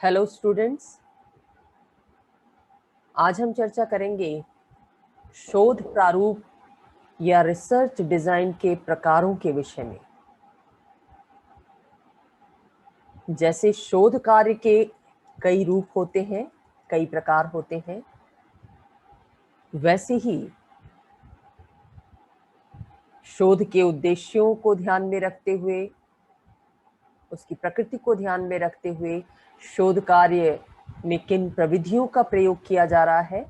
Hello students, आज हम चर्चा करेंगे शोध प्रारूप या रिसर्च डिजाइन के प्रकारों के विषय में। जैसे शोध कार्य के कई रूप होते हैं, कई प्रकार होते हैं, वैसे ही शोध के उद्देश्यों को ध्यान में रखते हुए, उसकी प्रकृति को ध्यान में रखते हुए शोध कार्य में किन प्रविधियों का प्रयोग किया जा रहा है,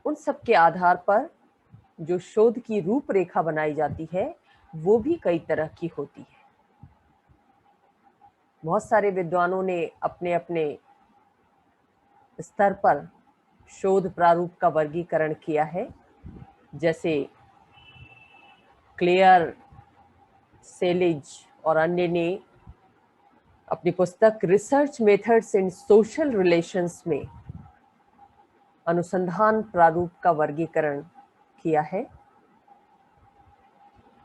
उन सब के आधार पर जो शोध की रूपरेखा बनाई जाती है वो भी कई तरह की होती है। बहुत सारे विद्वानों ने अपने अपने स्तर पर शोध प्रारूप का वर्गीकरण किया है। जैसे क्लेयर, सेलिज और अन्य ने अपनी पुस्तक research methods in social relations में अनुसंधान प्रारूप का वर्गीकरण किया है।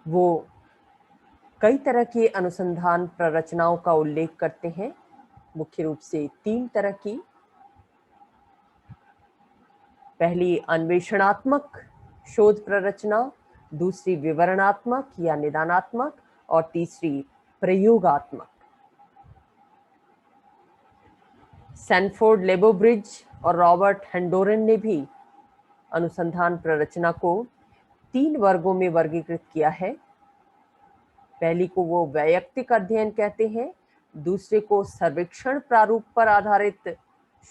वो कई तरह की अनुसंधान प्ररचनाओं का उल्लेख करते हैं, मुख्य रूप से 3 तरह की। पहली अन्वेषणात्मक शोध प्ररचना, दूसरी विवरणात्मक या निदानात्मक और तीसरी प्रयोगात्मक। सैनफोर्ड लेबोब्रिज और रॉबर्ट हेंडोरन ने भी अनुसंधान प्ररचना को 3 वर्गों में वर्गीकृत किया है। पहली को वो वैयक्तिक अध्ययन कहते हैं, दूसरे को सर्वेक्षण प्रारूप पर आधारित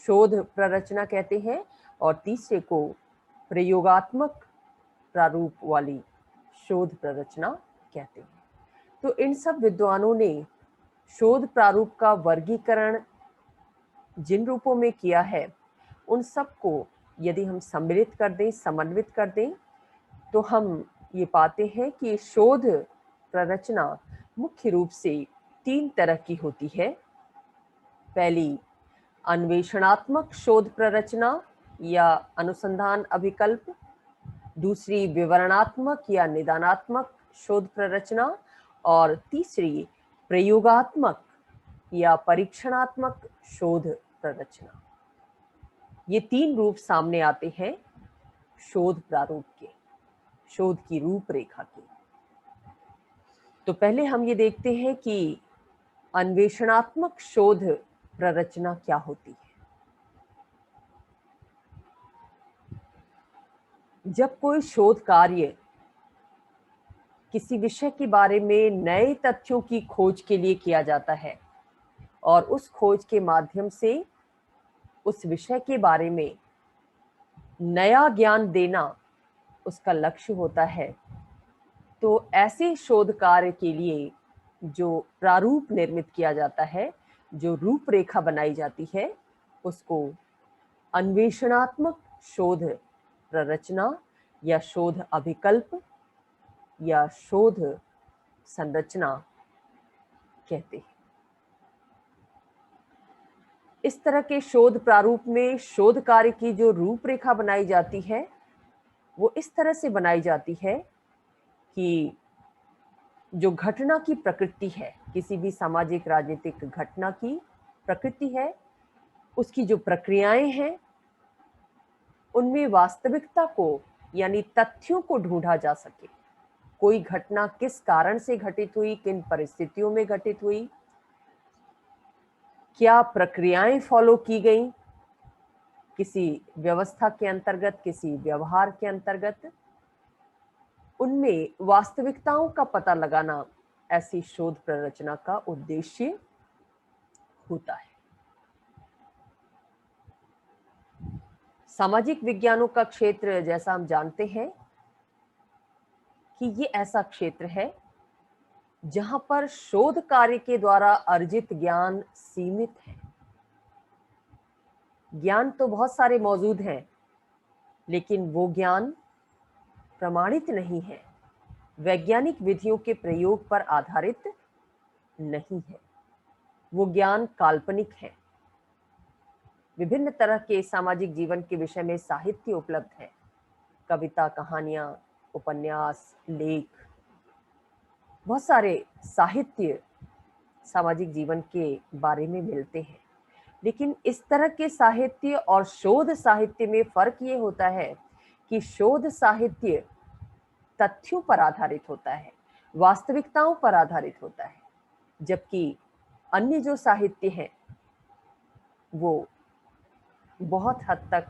शोध प्ररचना कहते हैं और तीसरे को प्रयोगात्मक प्रारूप वाली शोध प्ररचना कहते हैं। तो इन सब विद्वानों ने शोध प्रारूप का वर्गीकरण जिन रूपों में किया है, उन सब को यदि हम सम्मिलित कर दें, समन्वित कर दें, तो हम ये पाते हैं कि शोध प्ररचना मुख्य रूप से 3 तरह की होती है। पहली अन्वेषणात्मक शोध प्ररचना या अनुसंधान अभिकल्प, दूसरी विवरणात्मक या निदानात्मक शोध प्ररचना और तीसरी प्रयोगात्मक या परीक्षणात्मक शोध प्ररचना। ये 3 रूप सामने आते हैं शोध प्रारूप के, शोध की रूपरेखा के। तो पहले हम ये देखते हैं कि अन्वेषणात्मक शोध प्ररचना क्या होती है। जब कोई शोध कार्य किसी विषय के बारे में नए तथ्यों की खोज के लिए किया जाता है और उस खोज के माध्यम से उस विषय के बारे में नया ज्ञान देना उसका लक्ष्य होता है, तो ऐसे शोध कार्य के लिए जो प्रारूप निर्मित किया जाता है, जो रूपरेखा बनाई जाती है, उसको अन्वेषणात्मक शोध प्ररचना या शोध अभिकल्प या शोध संरचना कहते हैं। इस तरह के शोध प्रारूप में शोध कार्य की जो रूपरेखा बनाई जाती है वो इस तरह से बनाई जाती है कि जो घटना की प्रकृति है, किसी भी सामाजिक राजनीतिक घटना की प्रकृति है, उसकी जो प्रक्रियाएं हैं, उनमें वास्तविकता को यानी तथ्यों को ढूंढा जा सके। कोई घटना किस कारण से घटित हुई, किन परिस्थितियों में घटित हुई, क्या प्रक्रियाएं फॉलो की गई किसी व्यवस्था के अंतर्गत, किसी व्यवहार के अंतर्गत, उनमें वास्तविकताओं का पता लगाना ऐसी शोध प्ररचना का उद्देश्य होता है। सामाजिक विज्ञानों का क्षेत्र, जैसा हम जानते हैं कि ये ऐसा क्षेत्र है जहां पर शोध कार्य के द्वारा अर्जित ज्ञान सीमित है। ज्ञान तो बहुत सारे मौजूद हैं, लेकिन वो ज्ञान प्रमाणित नहीं है, वैज्ञानिक विधियों के प्रयोग पर आधारित नहीं है, वो ज्ञान काल्पनिक है। विभिन्न तरह के सामाजिक जीवन के विषय में साहित्य उपलब्ध है, कविता, कहानियां, उपन्यास, लेख, बहुत सारे साहित्य सामाजिक जीवन के बारे में मिलते हैं। लेकिन इस तरह के साहित्य और शोध साहित्य में फर्क ये होता है कि शोध साहित्य तथ्यों पर आधारित होता है, वास्तविकताओं पर आधारित होता है, जबकि अन्य जो साहित्य हैं वो बहुत हद तक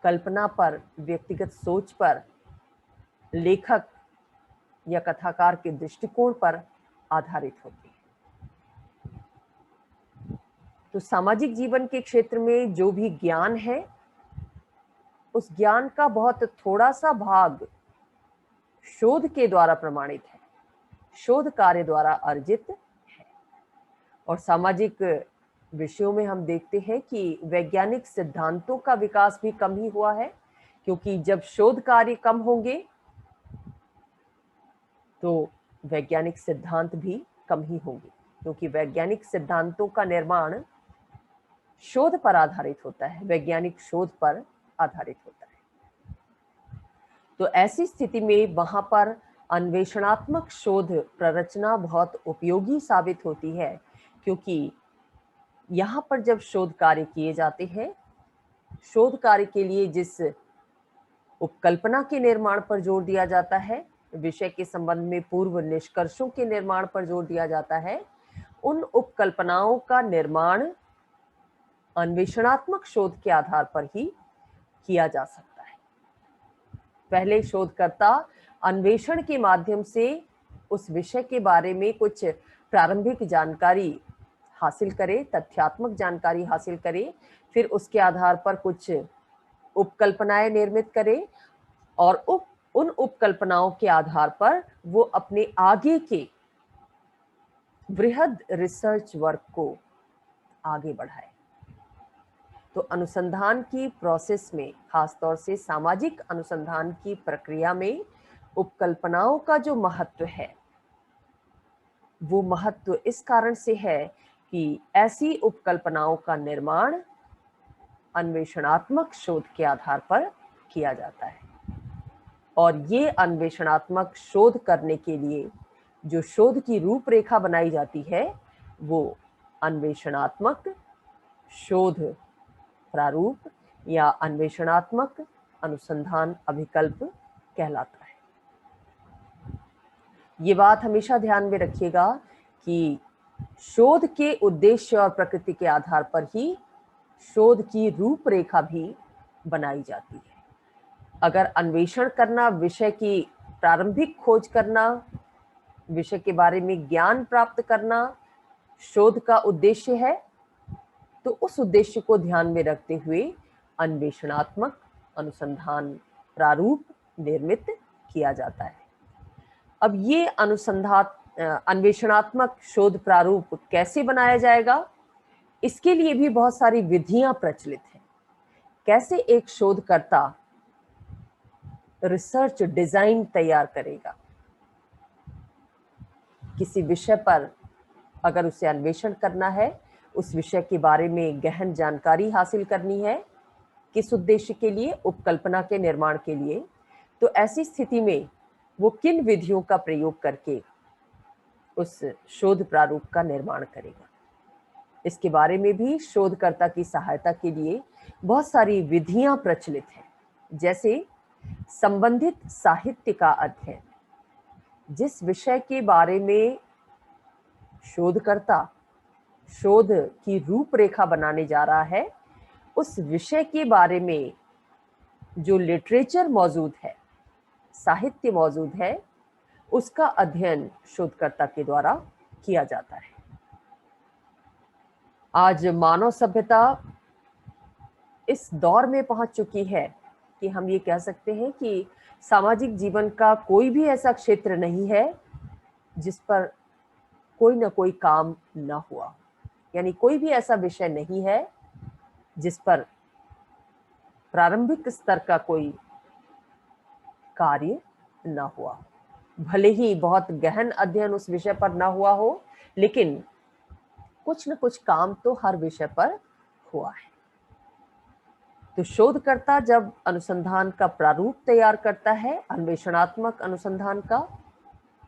कल्पना पर, व्यक्तिगत सोच पर, लेखक या कथाकार के दृष्टिकोण पर आधारित होते हैं। तो सामाजिक जीवन के क्षेत्र में जो भी ज्ञान है, उस ज्ञान का बहुत थोड़ा सा भाग शोध के द्वारा प्रमाणित है, शोध कार्य द्वारा अर्जित है। और सामाजिक विषयों में हम देखते हैं कि वैज्ञानिक सिद्धांतों का विकास भी कम ही हुआ है, क्योंकि जब शोध कार्य कम होंगे तो वैज्ञानिक सिद्धांत भी कम ही होंगे, क्योंकि वैज्ञानिक सिद्धांतों का निर्माण शोध पर आधारित होता है, वैज्ञानिक शोध पर आधारित होता है। तो ऐसी स्थिति में वहां पर अन्वेषणात्मक शोध प्ररचना बहुत उपयोगी साबित होती है, क्योंकि यहाँ पर जब शोध कार्य किए जाते हैं, शोध कार्य के लिए जिस उपकल्पना के निर्माण पर जोर दिया जाता है, विषय के संबंध में पूर्व निष्कर्षों के निर्माण पर जोर दिया जाता है, उन उपकल्पनाओं का निर्माण अन्वेषणात्मक शोध के आधार पर ही किया जा सकता है। पहले शोधकर्ता अन्वेषण के माध्यम से उस विषय के बारे में कुछ प्रारंभिक जानकारी हासिल करे, तथ्यात्मक जानकारी हासिल करे, फिर उसके आधार पर कुछ उपकल्पनाएं निर्मित करे और उन उपकल्पनाओं के आधार पर वो अपने आगे के बृहद रिसर्च वर्क को आगे बढ़ाए। तो अनुसंधान की प्रोसेस में, खासतौर से सामाजिक अनुसंधान की प्रक्रिया में, उपकल्पनाओं का जो महत्व है वो महत्व इस कारण से है कि ऐसी उपकल्पनाओं का निर्माण अन्वेषणात्मक शोध के आधार पर किया जाता है। और ये अन्वेषणात्मक शोध करने के लिए जो शोध की रूपरेखा बनाई जाती है वो अन्वेषणात्मक शोध प्रारूप या अन्वेषणात्मक अनुसंधान अभिकल्प कहलाता है। ये बात हमेशा ध्यान में रखिएगा कि शोध के उद्देश्य और प्रकृति के आधार पर ही शोध की रूपरेखा भी बनाई जाती है। अगर अन्वेषण करना, विषय की प्रारंभिक खोज करना, विषय के बारे में ज्ञान प्राप्त करना शोध का उद्देश्य है, तो उस उद्देश्य को ध्यान में रखते हुए अन्वेषणात्मक अनुसंधान प्रारूप निर्मित किया जाता है। अब ये अन्वेषणात्मक शोध प्रारूप कैसे बनाया जाएगा, इसके लिए भी बहुत सारी विधियां प्रचलित हैं। कैसे एक शोधकर्ता रिसर्च डिजाइन तैयार करेगा, किसी विषय पर अगर उसे अन्वेषण करना है, उस विषय के बारे में गहन जानकारी हासिल करनी है, किस उद्देश्य के लिए, उपकल्पना के निर्माण के लिए, तो ऐसी स्थिति में वो किन विधियों का प्रयोग करके उस शोध प्रारूप का निर्माण करेगा, इसके बारे में भी शोधकर्ता की सहायता के लिए बहुत सारी विधियां प्रचलित हैं। जैसे संबंधित साहित्य का अध्ययन, जिस विषय के बारे में शोधकर्ता शोध की रूपरेखा बनाने जा रहा है, उस विषय के बारे में जो लिटरेचर मौजूद है, साहित्य मौजूद है, उसका अध्ययन शोधकर्ता के द्वारा किया जाता है। आज मानव सभ्यता इस दौर में पहुंच चुकी है कि हम ये कह सकते हैं कि सामाजिक जीवन का कोई भी ऐसा क्षेत्र नहीं है जिस पर कोई ना कोई काम ना हुआ, यानी कोई भी ऐसा विषय नहीं है जिस पर प्रारंभिक स्तर का कोई कार्य ना हुआ। भले ही बहुत गहन अध्ययन उस विषय पर ना हुआ हो, लेकिन कुछ न कुछ काम तो हर विषय पर हुआ है। तो शोधकर्ता जब अनुसंधान का प्रारूप तैयार करता है, अन्वेषणात्मक अनुसंधान का,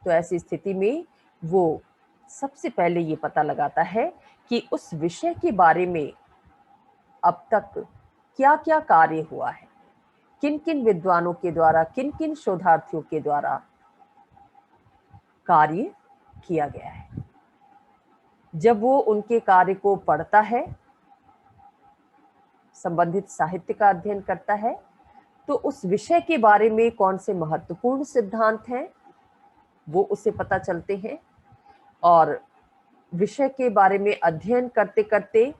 तो ऐसी स्थिति में वो सबसे पहले ये पता लगाता है कि उस विषय के बारे में अब तक क्या क्या कार्य हुआ है, किन किन विद्वानों के द्वारा, किन किन शोधार्थियों के द्वारा कार्य किया गया है। जब वो उनके कार्य को पढ़ता है, संबंधित साहित्य का अध्ययन करता है, तो उस विषय के बारे में कौन से महत्वपूर्ण सिद्धांत हैं वो उसे पता चलते हैं। और विषय के बारे में अध्ययन करते करते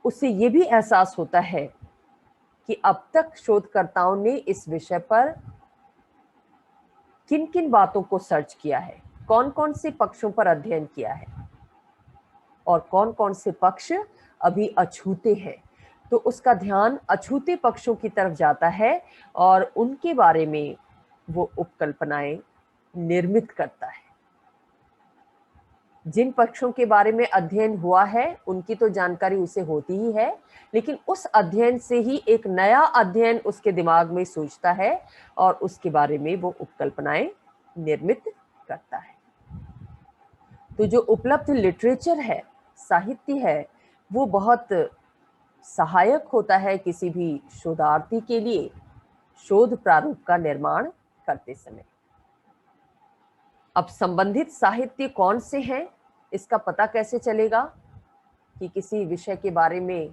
उसे ये भी एहसास होता है कि अब तक शोधकर्ताओं ने इस विषय पर किन किन बातों को सर्च किया है, कौन कौन से पक्षों पर अध्ययन किया है और कौन कौन से पक्ष अभी अछूते हैं। तो उसका ध्यान अछूते पक्षों की तरफ जाता है और उनके बारे में वो उपकल्पनाएं निर्मित करता है। जिन पक्षों के बारे में अध्ययन हुआ है उनकी तो जानकारी उसे होती ही है, लेकिन उस अध्ययन से ही एक नया अध्ययन उसके दिमाग में सूझता है और उसके बारे में वो उपकल्पनाएं निर्मित करता है। तो जो उपलब्ध लिटरेचर है, साहित्य है, वो बहुत सहायक होता है किसी भी शोधार्थी के लिए शोध प्रारूप का निर्माण करते समय। अब संबंधित साहित्य कौन से हैं, इसका पता कैसे चलेगा कि किसी विषय के बारे में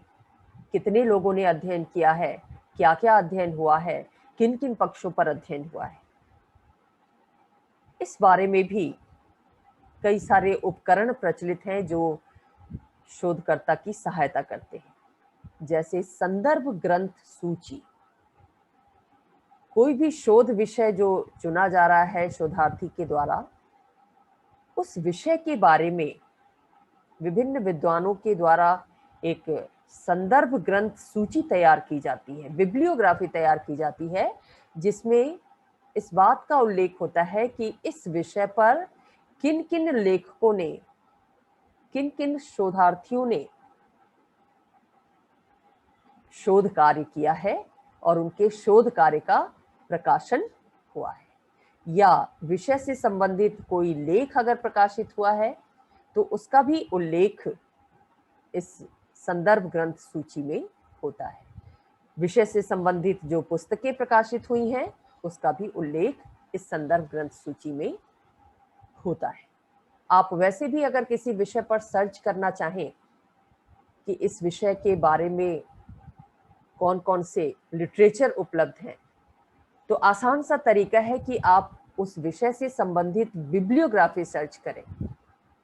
कितने लोगों ने अध्ययन किया है, क्या क्या अध्ययन हुआ है, किन किन पक्षों पर अध्ययन हुआ है। इस बारे में भी कई सारे उपकरण प्रचलित हैं जो शोधकर्ता की सहायता करते हैं, जैसे संदर्भ ग्रंथ सूची। कोई भी शोध विषय जो चुना जा रहा है शोधार्थी के द्वारा, उस विषय के बारे में विभिन्न विद्वानों के द्वारा एक संदर्भ ग्रंथ सूची तैयार की जाती है, बिब्लियोग्राफी तैयार की जाती है, जिसमें इस बात का उल्लेख होता है कि इस विषय पर किन किन लेखकों ने, किन किन शोधार्थियों ने शोध कार्य किया है और उनके शोध कार्य का प्रकाशन हुआ है। या विषय से संबंधित कोई लेख अगर प्रकाशित हुआ है तो उसका भी उल्लेख इस संदर्भ ग्रंथ सूची में होता है। विषय से संबंधित जो पुस्तकें प्रकाशित हुई हैं उसका भी उल्लेख इस संदर्भ ग्रंथ सूची में होता है। आप वैसे भी अगर किसी विषय पर सर्च करना चाहें कि इस विषय के बारे में कौन कौन से लिटरेचर उपलब्ध हैं, तो आसान सा तरीका है कि आप उस विषय से संबंधित बिब्लियोग्राफी सर्च करें।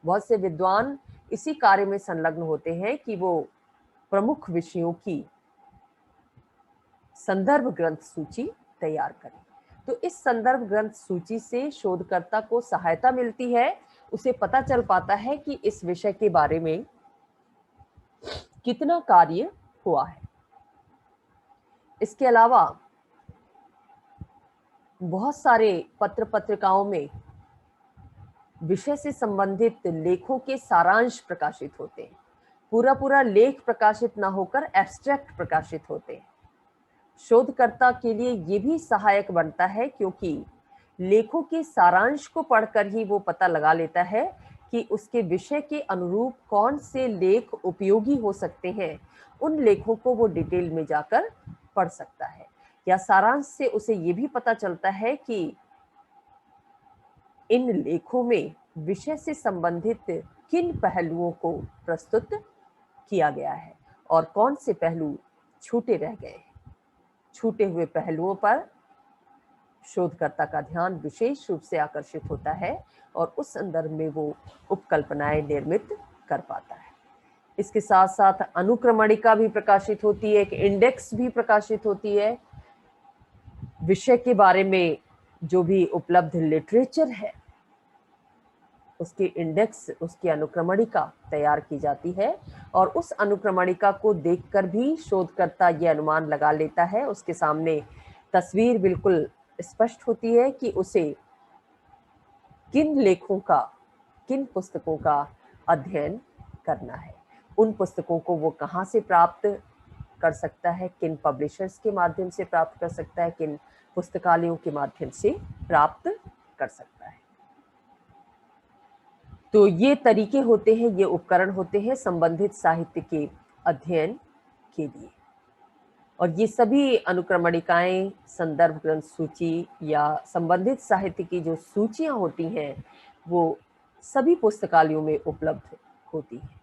बहुत से विद्वान इसी कार्य में संलग्न होते हैं कि वो प्रमुख विषयों की संदर्भ ग्रंथ सूची तैयार करें। तो इस संदर्भ ग्रंथ सूची से शोधकर्ता को सहायता मिलती है, उसे पता चल पाता है कि इस विषय के बारे में कितना कार्य हुआ है। इसके अलावा बहुत सारे पत्र पत्रिकाओं में विषय से संबंधित लेखों के सारांश प्रकाशित होते हैं। पूरा पूरा लेख प्रकाशित ना होकर एब्स्ट्रैक्ट प्रकाशित होते हैं। शोधकर्ता के लिए ये भी सहायक बनता है क्योंकि लेखों के सारांश को पढ़कर ही वो पता लगा लेता है कि उसके विषय के अनुरूप कौन से लेख उपयोगी हो सकते हैं। उन लेखों को वो डिटेल में जाकर पढ़ सकता है। या सारांश से उसे ये भी पता चलता है कि इन लेखों में विषय से संबंधित किन पहलुओं को प्रस्तुत किया गया है और कौन से पहलू छूटे रह गए हैं। छूटे हुए पहलुओं पर शोधकर्ता का ध्यान विशेष रूप से आकर्षित होता है और उस संदर्भ में वो उपकल्पनाएं निर्मित कर पाता है। इसके साथ साथ अनुक्रमणिका भी प्रकाशित होती है, एक इंडेक्स भी प्रकाशित होती है। विषय के बारे में जो भी उपलब्ध लिटरेचर है उसकी इंडेक्स, उसकी अनुक्रमणिका तैयार की जाती है और उस अनुक्रमणिका को देखकर भी शोधकर्ता ये अनुमान लगा लेता है, उसके सामने तस्वीर बिल्कुल स्पष्ट होती है कि उसे किन लेखों का, किन पुस्तकों का अध्ययन करना है। उन पुस्तकों को वो कहाँ से प्राप्त कर सकता है, किन पब्लिशर्स के माध्यम से प्राप्त कर सकता है, किन पुस्तकालयों के माध्यम से प्राप्त कर सकता है। तो ये तरीके होते हैं, ये उपकरण होते हैं संबंधित साहित्य के अध्ययन के लिए। और ये सभी अनुक्रमणिकाएं, संदर्भ ग्रंथ सूची या संबंधित साहित्य की जो सूचियां होती हैं वो सभी पुस्तकालयों में उपलब्ध होती हैं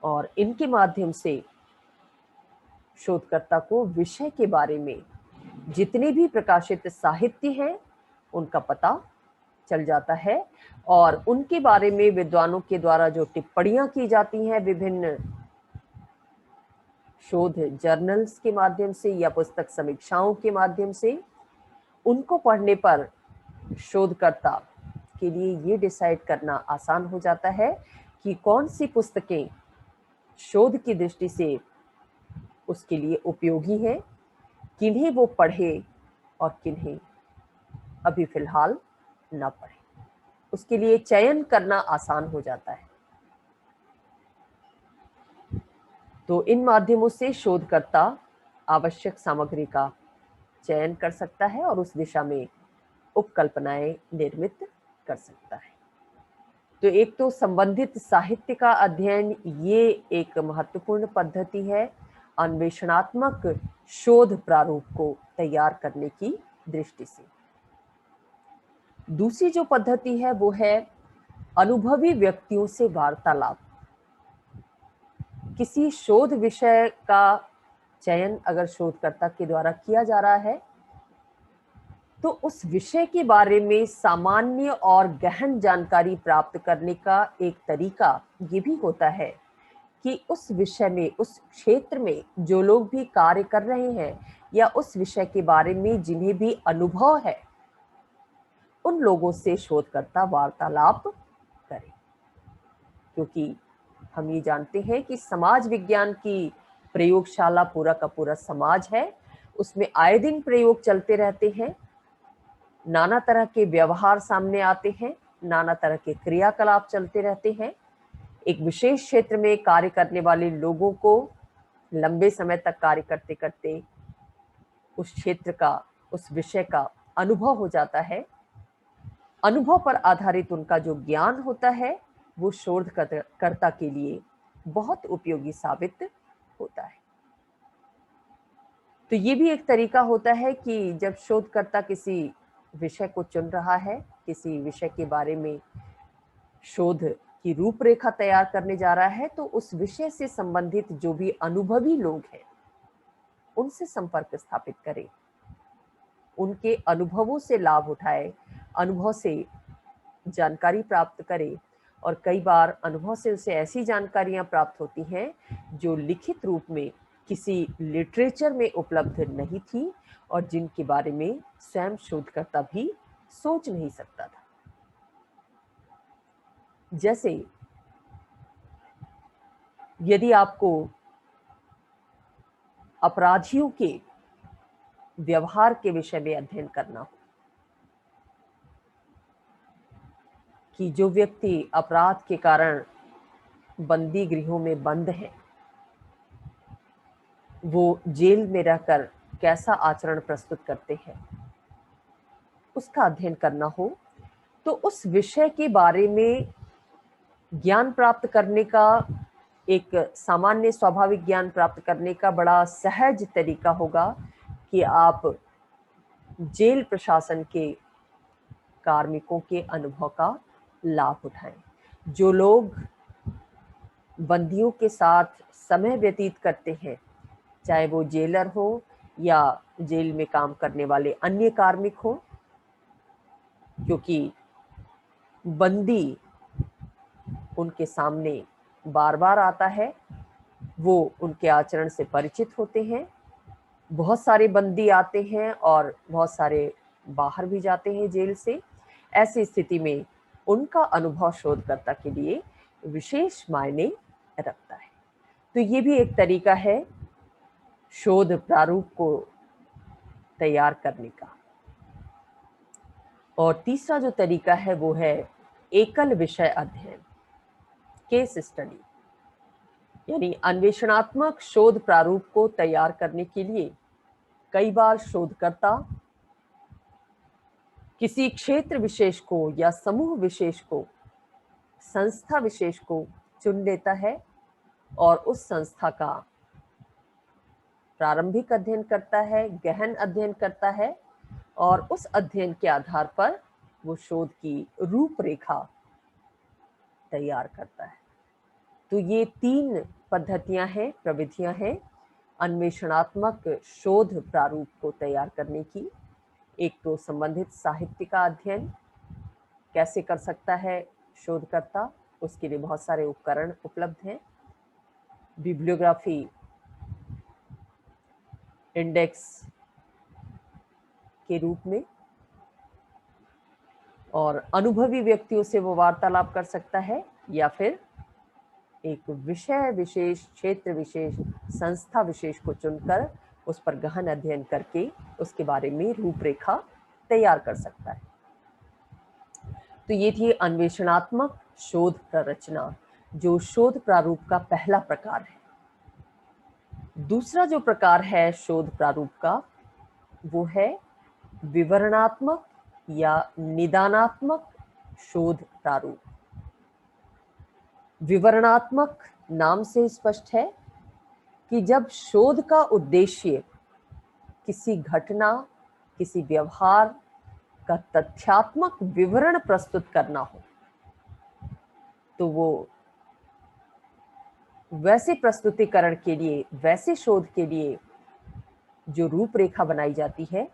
और इनके माध्यम से शोधकर्ता को विषय के बारे में जितने भी प्रकाशित साहित्य हैं उनका पता चल जाता है और उनके बारे में विद्वानों के द्वारा जो टिप्पणियां की जाती हैं विभिन्न शोध जर्नल्स के माध्यम से या पुस्तक समीक्षाओं के माध्यम से, उनको पढ़ने पर शोधकर्ता के लिए ये डिसाइड करना आसान हो जाता है कि कौन सी पुस्तकें शोध की दृष्टि से उसके लिए उपयोगी हैं, किन्हें वो पढ़े और किन्हें अभी फिलहाल ना पढ़े। उसके लिए चयन करना आसान हो जाता है। तो इन माध्यमों से शोधकर्ता आवश्यक सामग्री का चयन कर सकता है और उस दिशा में उपकल्पनाएं निर्मित कर सकता है। तो एक तो संबंधित साहित्य का अध्ययन, ये एक महत्वपूर्ण पद्धति है अन्वेषणात्मक शोध प्रारूप को तैयार करने की दृष्टि से। दूसरी जो पद्धति है वो है अनुभवी व्यक्तियों से वार्तालाप। किसी शोध विषय का चयन अगर शोधकर्ता के द्वारा किया जा रहा है तो उस विषय के बारे में सामान्य और गहन जानकारी प्राप्त करने का एक तरीका ये भी होता है कि उस विषय में, उस क्षेत्र में जो लोग भी कार्य कर रहे हैं या उस विषय के बारे में जिन्हें भी अनुभव है, उन लोगों से शोधकर्ता वार्तालाप करे। क्योंकि हम ये जानते हैं कि समाज विज्ञान की प्रयोगशाला पूरा का पूरा समाज है, उसमें आए दिन प्रयोग चलते रहते हैं, नाना तरह के व्यवहार सामने आते हैं, नाना तरह के क्रियाकलाप चलते रहते हैं। एक विशेष क्षेत्र में कार्य करने वाले लोगों को लंबे समय तक कार्य करते करते उस क्षेत्र का, उस विषय का अनुभव हो जाता है। अनुभव पर आधारित उनका जो ज्ञान होता है वो शोधकर्ता के लिए बहुत उपयोगी साबित होता है। तो ये भी एक तरीका होता है कि जब शोधकर्ता किसी विषय को चुन रहा है, किसी विषय के बारे में शोध की रूपरेखा तैयार करने जा रहा है, तो उस विषय से संबंधित जो भी अनुभवी लोग हैं उनसे संपर्क स्थापित करें, उनके अनुभवों से लाभ उठाए, अनुभव से जानकारी प्राप्त करे। और कई बार अनुभव से उसे ऐसी जानकारियां प्राप्त होती हैं जो लिखित रूप में किसी लिटरेचर में उपलब्ध नहीं थी और जिनके बारे में स्वयं शोधकर्ता भी सोच नहीं सकता था। जैसे यदि आपको अपराधियों के व्यवहार के विषय में अध्ययन करना हो कि जो व्यक्ति अपराध के कारण बंदी गृहों में बंद हैं, वो जेल में रहकर कैसा आचरण प्रस्तुत करते हैं, उसका अध्ययन करना हो तो उस विषय के बारे में ज्ञान प्राप्त करने का, एक सामान्य स्वाभाविक ज्ञान प्राप्त करने का बड़ा सहज तरीका होगा कि आप जेल प्रशासन के कार्मिकों के अनुभव का लाभ उठाएं। जो लोग बंदियों के साथ समय व्यतीत करते हैं, चाहे वो जेलर हो या जेल में काम करने वाले अन्य कार्मिक हो, क्योंकि बंदी उनके सामने बार बार आता है, वो उनके आचरण से परिचित होते हैं। बहुत सारे बंदी आते हैं और बहुत सारे बाहर भी जाते हैं जेल से। ऐसी स्थिति में उनका अनुभव शोधकर्ता के लिए विशेष मायने रखता है। तो ये भी एक तरीका है शोध प्रारूप को तैयार करने का। और तीसरा जो तरीका है वो है एकल विषय अध्ययन, केस स्टडी। यानी अन्वेषणात्मक शोध प्रारूप को तैयार करने के लिए कई बार शोधकर्ता किसी क्षेत्र विशेष को या समूह विशेष को संस्था विशेष को चुन लेता है और उस संस्था का प्रारंभिक अध्ययन करता है, गहन अध्ययन करता है और उस अध्ययन के आधार पर वो शोध की रूपरेखा तैयार करता है। तो ये 3 पद्धतियां हैं, प्रविधियां हैं अन्वेषणात्मक शोध प्रारूप को तैयार करने की। एक तो संबंधित साहित्य का अध्ययन कैसे कर सकता है शोधकर्ता, उसके लिए बहुत सारे उपकरण उपलब्ध हैं। बिब्लियोग्राफी, इंडेक्स के रूप में, और अनुभवी व्यक्तियों से वो वार्तालाप कर सकता है, या फिर एक विषय विशेष, क्षेत्र विशेष, संस्था विशेष को चुनकर उस पर गहन अध्ययन करके उसके बारे में रूपरेखा तैयार कर सकता है। तो ये थी अन्वेषणात्मक शोध प्ररचना, जो शोध प्रारूप का पहला प्रकार है। दूसरा जो प्रकार है शोध प्रारूप का, वो है विवरणात्मक या निदानात्मक शोध प्रारूप। विवरणात्मक नाम से स्पष्ट है कि जब शोध का उद्देश्य किसी घटना, किसी व्यवहार का तथ्यात्मक विवरण प्रस्तुत करना हो, तो वो वैसे प्रस्तुतिकरण के लिए, वैसे शोध के लिए जो रूपरेखा बनाई जाती है,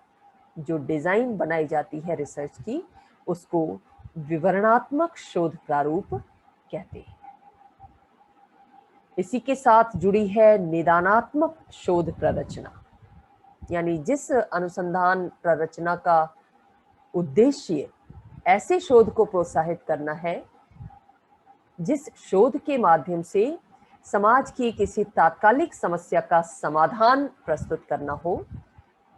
जो डिजाइन बनाई जाती है रिसर्च की, उसको विवरणात्मक शोध प्रारूप कहते हैं। इसी के साथ जुड़ी है निदानात्मक शोध प्ररचना, यानी जिस अनुसंधान प्ररचना का उद्देश्य ऐसे शोध को प्रोत्साहित करना है जिस शोध के माध्यम से समाज की किसी तात्कालिक समस्या का समाधान प्रस्तुत करना हो,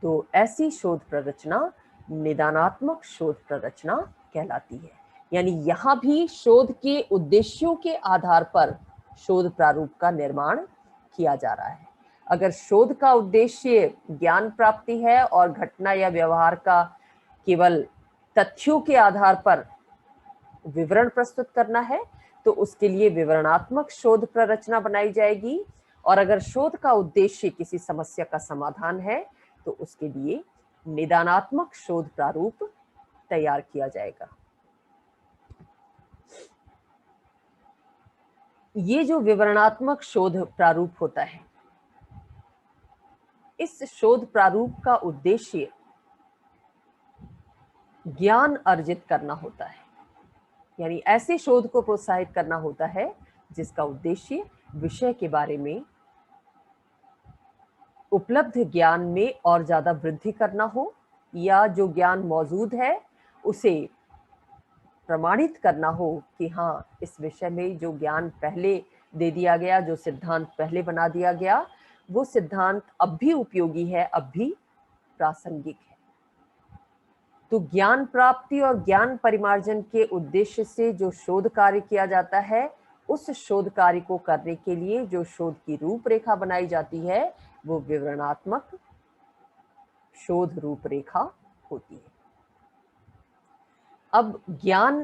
तो ऐसी शोध प्ररचना निदानात्मक शोध प्ररचना कहलाती है। यानी यहाँ भी शोध के उद्देश्यों के आधार पर शोध प्रारूप का निर्माण किया जा रहा है। अगर शोध का उद्देश्य ज्ञान प्राप्ति है और घटना या व्यवहार का केवल तथ्यों के आधार पर विवरण प्रस्तुत करना है, तो उसके लिए विवरणात्मक शोध प्ररचना बनाई जाएगी। और अगर शोध का उद्देश्य किसी समस्या का समाधान है, तो उसके लिए निदानात्मक शोध प्रारूप तैयार किया जाएगा। ये जो विवरणात्मक शोध प्रारूप होता है, इस शोध प्रारूप का उद्देश्य ज्ञान अर्जित करना होता है। यानी ऐसे शोध को प्रोत्साहित करना होता है जिसका उद्देश्य विषय के बारे में उपलब्ध ज्ञान में और ज्यादा वृद्धि करना हो, या जो ज्ञान मौजूद है उसे प्रमाणित करना हो कि हाँ, इस विषय में जो ज्ञान पहले दे दिया गया, जो सिद्धांत पहले बना दिया गया, वो सिद्धांत अब भी उपयोगी है, अब भी प्रासंगिक है। तो ज्ञान प्राप्ति और ज्ञान परिमार्जन के उद्देश्य से जो शोध कार्य किया जाता है, उस शोध कार्य को करने के लिए जो शोध की रूपरेखा बनाई जाती है, वो विवरणात्मक शोध रूपरेखा होती है। अब ज्ञान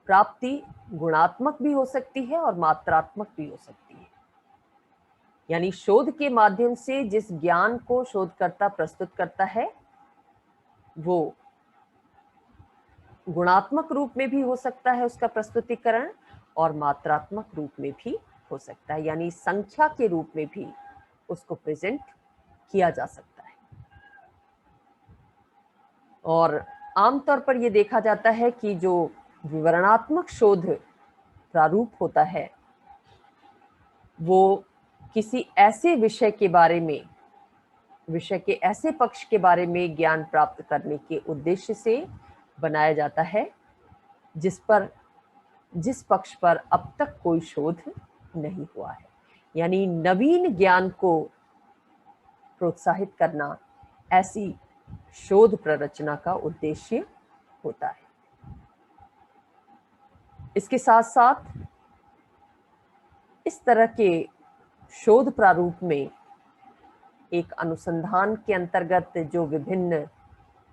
प्राप्ति गुणात्मक भी हो सकती है और मात्रात्मक भी हो सकती है। यानी शोध के माध्यम से जिस ज्ञान को शोधकर्ता प्रस्तुत करता है, वो गुणात्मक रूप में भी हो सकता है उसका प्रस्तुतिकरण, और मात्रात्मक रूप में भी हो सकता है, यानी संख्या के रूप में भी उसको प्रेजेंट किया जा सकता है। और आमतौर पर यह देखा जाता है कि जो विवरणात्मक शोध प्रारूप होता है, वो किसी ऐसे विषय के बारे में, विषय के ऐसे पक्ष के बारे में ज्ञान प्राप्त करने के उद्देश्य से बनाया जाता है जिस पक्ष पर अब तक कोई शोध नहीं हुआ है। यानी नवीन ज्ञान को प्रोत्साहित करना ऐसी शोध प्ररचना का उद्देश्य होता है। इसके साथ साथ इस तरह के शोध प्रारूप में एक अनुसंधान के अंतर्गत जो विभिन्न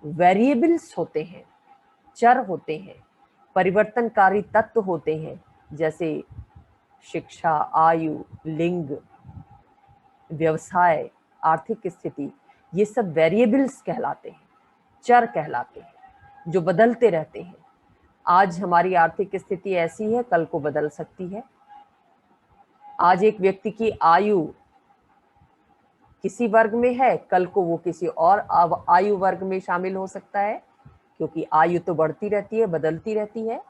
वेरिएबल्स होते हैं, चर होते हैं, परिवर्तनकारी तत्व होते हैं, जैसे शिक्षा, आयु, लिंग, व्यवसाय, आर्थिक स्थिति, ये सब वेरिएबल्स कहलाते हैं, चर कहलाते हैं, जो बदलते रहते हैं। आज हमारी आर्थिक स्थिति ऐसी है, कल को बदल सकती है। आज एक व्यक्ति की आयु किसी वर्ग में है, कल को वो किसी और आयु वर्ग में शामिल हो सकता है, क्योंकि आयु तो बढ़ती रहती है, बदलती रहती है।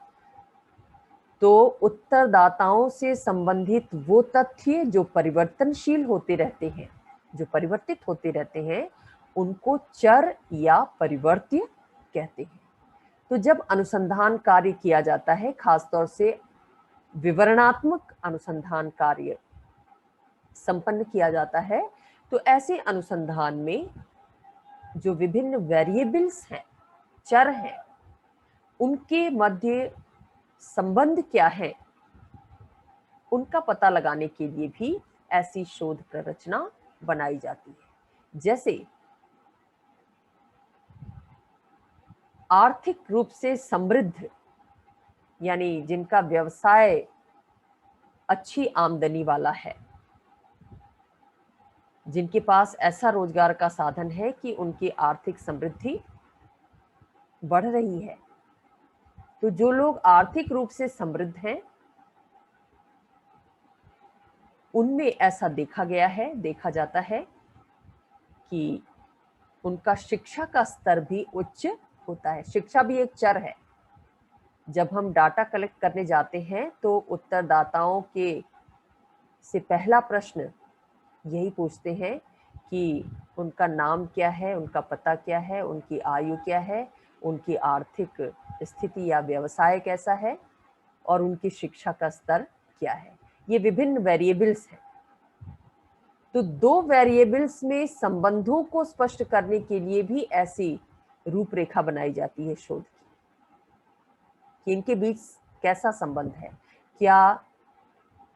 तो उत्तरदाताओं से संबंधित वो तथ्य जो परिवर्तनशील होते रहते हैं, जो परिवर्तित होते रहते हैं, उनको चर या परिवर्त्य कहते हैं। तो जब अनुसंधान कार्य किया जाता है, खासतौर से विवरणात्मक अनुसंधान कार्य संपन्न किया जाता है, तो ऐसे अनुसंधान में जो विभिन्न वेरिएबल्स हैं, चर हैं, उनके मध्य संबंध क्या है, उनका पता लगाने के लिए भी ऐसी शोध प्ररचना बनाई जाती है। जैसे आर्थिक रूप से समृद्ध, यानी जिनका व्यवसाय अच्छी आमदनी वाला है, जिनके पास ऐसा रोजगार का साधन है कि उनकी आर्थिक समृद्धि बढ़ रही है। तो जो लोग आर्थिक रूप से समृद्ध हैं, उनमें ऐसा देखा जाता है कि उनका शिक्षा का स्तर भी उच्च होता है। शिक्षा भी एक चर है। जब हम डाटा कलेक्ट करने जाते हैं तो उत्तरदाताओं के से पहला प्रश्न यही पूछते हैं कि उनका नाम क्या है, उनका पता क्या है, उनकी आयु क्या है, उनकी आर्थिक स्थिति या व्यवसाय कैसा है, और उनकी शिक्षा का स्तर क्या है। ये विभिन्न वेरिएबल्स हैं। तो दो वेरिएबल्स में संबंधों को स्पष्ट करने के लिए भी ऐसी रूपरेखा बनाई जाती है शोध की, कि इनके बीच कैसा संबंध है। क्या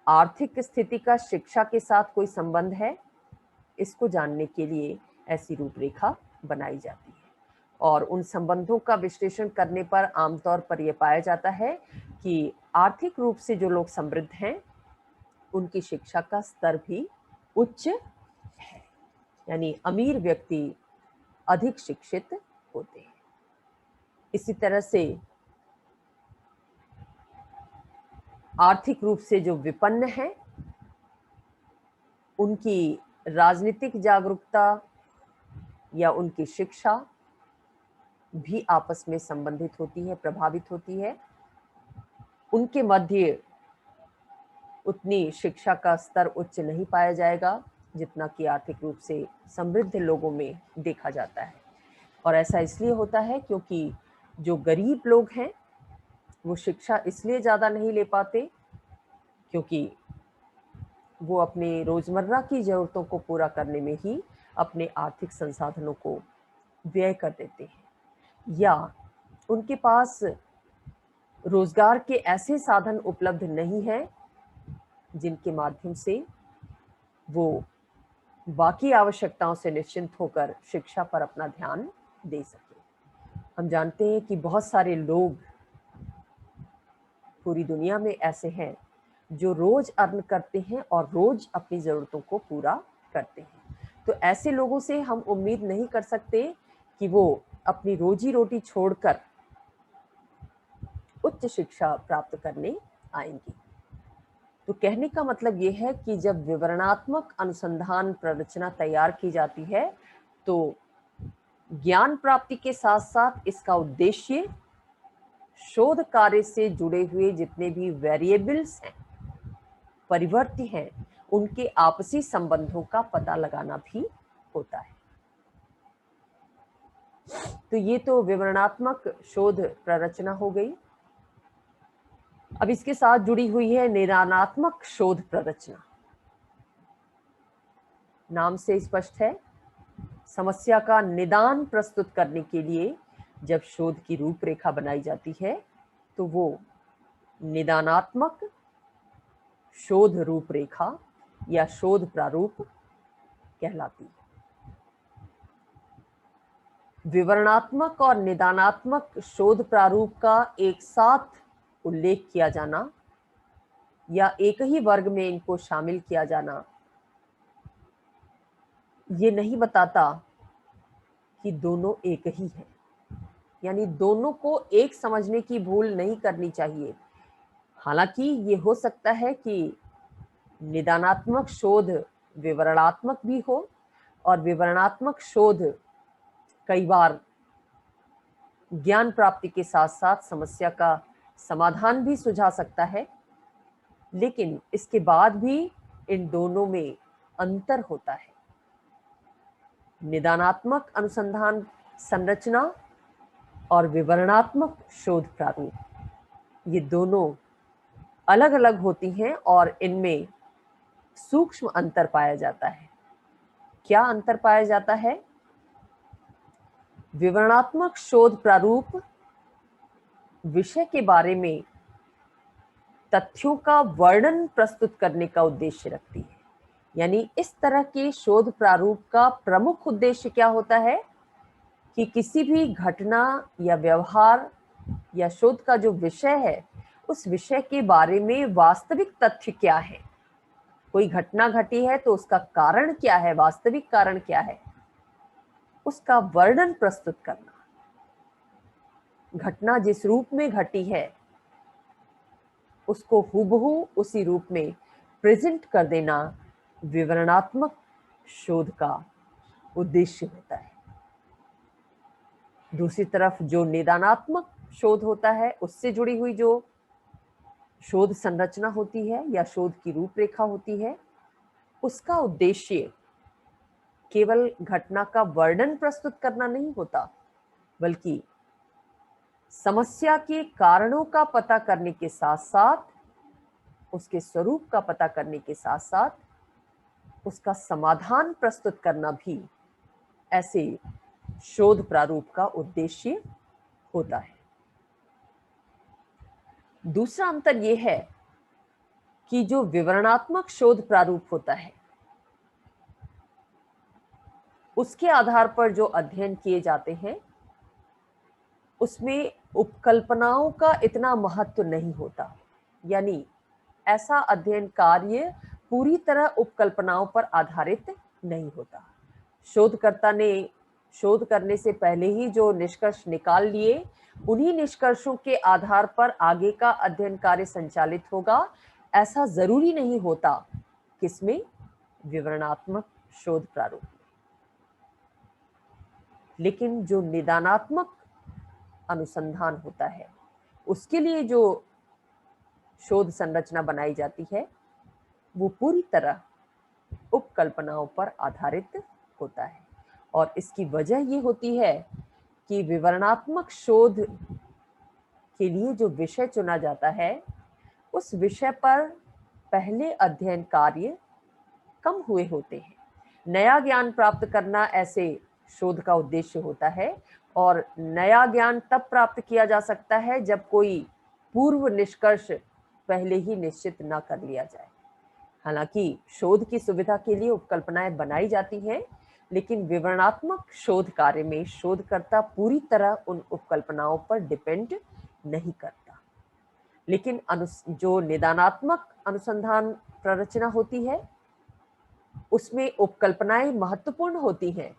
आर्थिक स्थिति का शिक्षा के साथ कोई संबंध है? इसको जानने के लिए ऐसी रूपरेखा बनाई जाती है। और उन संबंधों का विश्लेषण करने पर आमतौर पर यह पाया जाता है कि आर्थिक रूप से जो लोग समृद्ध हैं, उनकी शिक्षा का स्तर भी उच्च है, यानी अमीर व्यक्ति अधिक शिक्षित होते हैं। इसी तरह से आर्थिक रूप से जो विपन्न हैं, उनकी राजनीतिक जागरूकता या उनकी शिक्षा भी आपस में संबंधित होती है, प्रभावित होती है। उनके मध्य उतनी शिक्षा का स्तर उच्च नहीं पाया जाएगा जितना कि आर्थिक रूप से समृद्ध लोगों में देखा जाता है। और ऐसा इसलिए होता है क्योंकि जो गरीब लोग हैं वो शिक्षा इसलिए ज़्यादा नहीं ले पाते क्योंकि वो अपने रोजमर्रा की ज़रूरतों को पूरा करने में ही अपने आर्थिक संसाधनों को व्यय कर देते हैं, या उनके पास रोजगार के ऐसे साधन उपलब्ध नहीं हैं जिनके माध्यम से वो बाकी आवश्यकताओं से निश्चिंत होकर शिक्षा पर अपना ध्यान दे सके। हम जानते हैं कि बहुत सारे लोग पूरी दुनिया में ऐसे हैं जो रोज अर्न करते हैं और रोज अपनी ज़रूरतों को पूरा करते हैं। तो ऐसे लोगों से हम उम्मीद नहीं कर सकते कि वो अपनी रोजी रोटी छोड़कर उच्च शिक्षा प्राप्त करने आएंगी। तो कहने का मतलब ये है कि जब विवरणात्मक अनुसंधान प्ररचना तैयार की जाती है तो ज्ञान प्राप्ति के साथ साथ इसका उद्देश्य शोध कार्य से जुड़े हुए जितने भी वेरिएबल्स हैं, परिवर्ती हैं, उनके आपसी संबंधों का पता लगाना भी होता है। तो ये तो विवरणात्मक शोध प्ररचना हो गई। अब इसके साथ जुड़ी हुई है निदानात्मक शोध प्ररचना। नाम से स्पष्ट है, समस्या का निदान प्रस्तुत करने के लिए जब शोध की रूपरेखा बनाई जाती है तो वो निदानात्मक शोध रूपरेखा या शोध प्रारूप कहलाती है। विवरणात्मक और निदानात्मक शोध प्रारूप का एक साथ उल्लेख किया जाना या एक ही वर्ग में इनको शामिल किया जाना ये नहीं बताता कि दोनों एक ही है। यानी दोनों को एक समझने की भूल नहीं करनी चाहिए। हालांकि ये हो सकता है कि निदानात्मक शोध विवरणात्मक भी हो और विवरणात्मक शोध कई बार ज्ञान प्राप्ति के साथ साथ समस्या का समाधान भी सुझा सकता है, लेकिन इसके बाद भी इन दोनों में अंतर होता है। निदानात्मक अनुसंधान संरचना और विवरणात्मक शोध प्रारूप ये दोनों अलग अलग होती हैं और इनमें सूक्ष्म अंतर पाया जाता है। क्या अंतर पाया जाता है? विवरणात्मक शोध प्रारूप विषय के बारे में तथ्यों का वर्णन प्रस्तुत करने का उद्देश्य रखती है। यानी इस तरह के शोध प्रारूप का प्रमुख उद्देश्य क्या होता है कि किसी भी घटना या व्यवहार या शोध का जो विषय है उस विषय के बारे में वास्तविक तथ्य क्या है। कोई घटना घटी है तो उसका कारण क्या है, वास्तविक कारण क्या है, उसका वर्णन प्रस्तुत करना। घटना जिस रूप में घटी है उसको हूबहू उसी रूप में प्रेजेंट कर देना विवरणात्मक शोध का उद्देश्य होता है। दूसरी तरफ जो निदानात्मक शोध होता है उससे जुड़ी हुई जो शोध संरचना होती है या शोध की रूपरेखा होती है, उसका उद्देश्य केवल घटना का वर्णन प्रस्तुत करना नहीं होता, बल्कि समस्या के कारणों का पता करने के साथ साथ, उसके स्वरूप का पता करने के साथ साथ उसका समाधान प्रस्तुत करना भी ऐसे शोध प्रारूप का उद्देश्य होता है। दूसरा अंतर यह है कि जो विवरणात्मक शोध प्रारूप होता है उसके आधार पर जो अध्ययन किए जाते हैं उसमें उपकल्पनाओं का इतना महत्व नहीं होता। यानी ऐसा अध्ययन कार्य पूरी तरह उपकल्पनाओं पर आधारित नहीं होता। शोधकर्ता ने शोध करने से पहले ही जो निष्कर्ष निकाल लिए उन्हीं निष्कर्षों के आधार पर आगे का अध्ययन कार्य संचालित होगा, ऐसा जरूरी नहीं होता। किसमें? विवरणात्मक शोध प्रारूप। लेकिन जो निदानात्मक अनुसंधान होता है उसके लिए जो शोध संरचना बनाई जाती है वो पूरी तरह उपकल्पनाओं पर आधारित होता है। और इसकी वजह ये होती है कि विवरणात्मक शोध के लिए जो विषय चुना जाता है उस विषय पर पहले अध्ययन कार्य कम हुए होते हैं। नया ज्ञान प्राप्त करना ऐसे शोध का उद्देश्य होता है और नया ज्ञान तब प्राप्त किया जा सकता है जब कोई पूर्व निष्कर्ष पहले ही निश्चित न कर लिया जाए। हालांकि शोध की सुविधा के लिए उपकल्पनाएं बनाई जाती हैं, लेकिन विवरणात्मक शोध कार्य में शोधकर्ता पूरी तरह उन उपकल्पनाओं पर डिपेंड नहीं करता। लेकिन जो निदानात्मक अनुसंधान प्ररचना होती है उसमें उपकल्पनाएं महत्वपूर्ण होती हैं।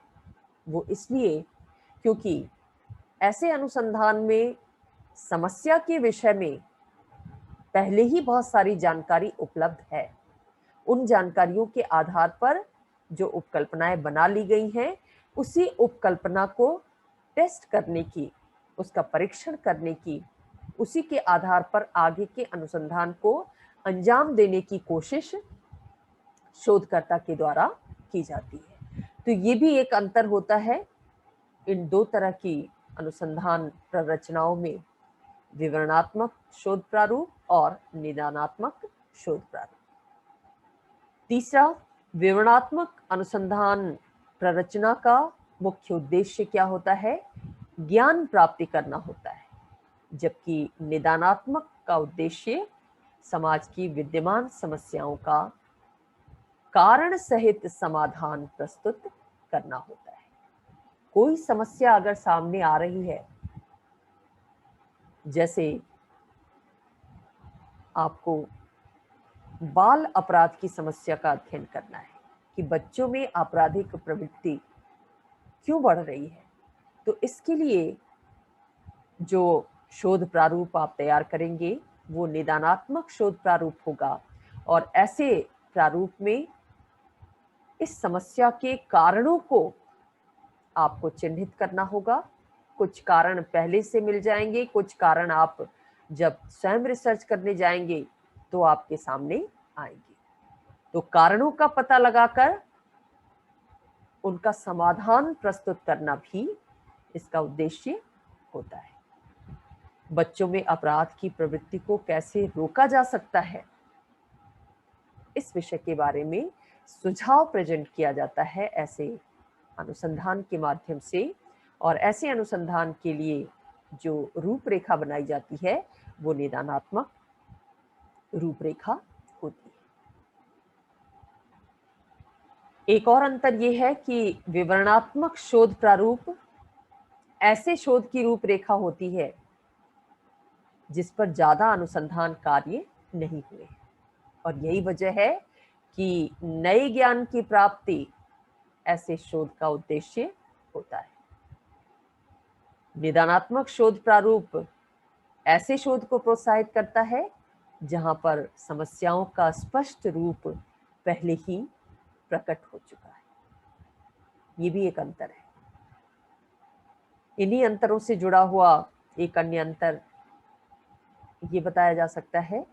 वो इसलिए क्योंकि ऐसे अनुसंधान में समस्या के विषय में पहले ही बहुत सारी जानकारी उपलब्ध है। उन जानकारियों के आधार पर जो उपकल्पनाएं बना ली गई हैं उसी उपकल्पना को टेस्ट करने की, उसका परीक्षण करने की, उसी के आधार पर आगे के अनुसंधान को अंजाम देने की कोशिश शोधकर्ता के द्वारा की जाती है। तो ये भी एक अंतर होता है इन दो तरह की अनुसंधान प्ररचनाओं में, विवरणात्मक शोध प्रारूप और निदानात्मक शोध प्रारूप। तीसरा, विवरणात्मक अनुसंधान प्ररचना का मुख्य उद्देश्य क्या होता है? ज्ञान प्राप्ति करना होता है, जबकि निदानात्मक का उद्देश्य समाज की विद्यमान समस्याओं का कारण सहित समाधान प्रस्तुत करना होता है। कोई समस्या अगर सामने आ रही है, जैसे आपको बाल अपराध की समस्या का अध्ययन करना है कि बच्चों में आपराधिक प्रवृत्ति क्यों बढ़ रही है, तो इसके लिए जो शोध प्रारूप आप तैयार करेंगे वो निदानात्मक शोध प्रारूप होगा। और ऐसे प्रारूप में इस समस्या के कारणों को आपको चिन्हित करना होगा। कुछ कारण पहले से मिल जाएंगे, कुछ कारण आप जब स्वयं रिसर्च करने जाएंगे तो आपके सामने आएंगे। तो कारणों का पता लगाकर उनका समाधान प्रस्तुत करना भी इसका उद्देश्य होता है। बच्चों में अपराध की प्रवृत्ति को कैसे रोका जा सकता है, इस विषय के बारे में सुझाव प्रेजेंट किया जाता है ऐसे अनुसंधान के माध्यम से। और ऐसे अनुसंधान के लिए जो रूपरेखा बनाई जाती है वो निदानात्मक रूपरेखा होती है। एक और अंतर यह है कि विवरणात्मक शोध प्रारूप ऐसे शोध की रूपरेखा होती है जिस पर ज्यादा अनुसंधान कार्य नहीं हुए, और यही वजह है कि नए ज्ञान की प्राप्ति ऐसे शोध का उद्देश्य होता है। निदानात्मक शोध प्रारूप ऐसे शोध को प्रोत्साहित करता है जहां पर समस्याओं का स्पष्ट रूप पहले ही प्रकट हो चुका है। ये भी एक अंतर है। इन्हीं अंतरों से जुड़ा हुआ एक अन्य अंतर ये बताया जा सकता है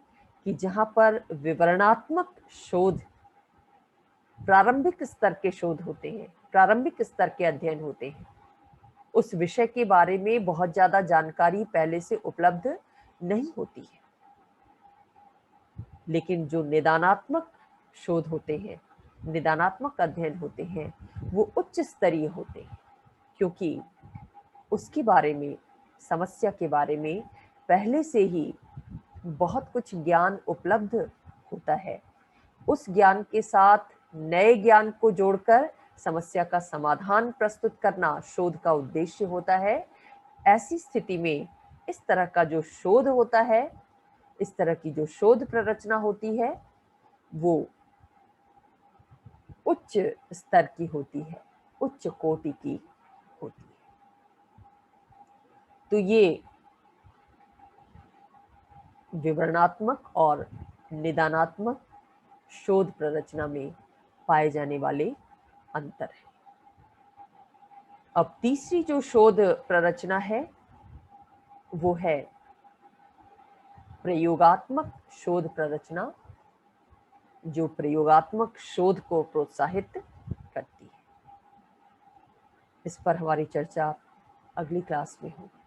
कि जहां पर विवरणात्मक शोध प्रारंभिक स्तर के शोध होते हैं, प्रारंभिक स्तर के अध्ययन होते हैं, उस विषय के बारे में बहुत ज्यादा जानकारी पहले से उपलब्ध नहीं होती है। लेकिन जो निदानात्मक शोध होते हैं, निदानात्मक अध्ययन होते हैं, वो उच्च स्तरीय होते हैं, क्योंकि उसके बारे में, समस्या के बारे में पहले से ही बहुत कुछ ज्ञान उपलब्ध होता है। उस ज्ञान के साथ नए ज्ञान को जोड़कर समस्या का समाधान प्रस्तुत करना शोध का उद्देश्य होता है। ऐसी स्थिति में इस तरह का जो शोध होता है, इस तरह की जो शोध प्ररचना होती है, वो उच्च स्तर की होती है, उच्च कोटि की होती है। तो ये विवरणात्मक और निदानात्मक शोध प्ररचना में पाए जाने वाले अंतर है। अब तीसरी जो शोध प्ररचना है वो है प्रयोगात्मक शोध प्ररचना, जो प्रयोगात्मक शोध को प्रोत्साहित करती है। इस पर हमारी चर्चा अगली क्लास में होगी।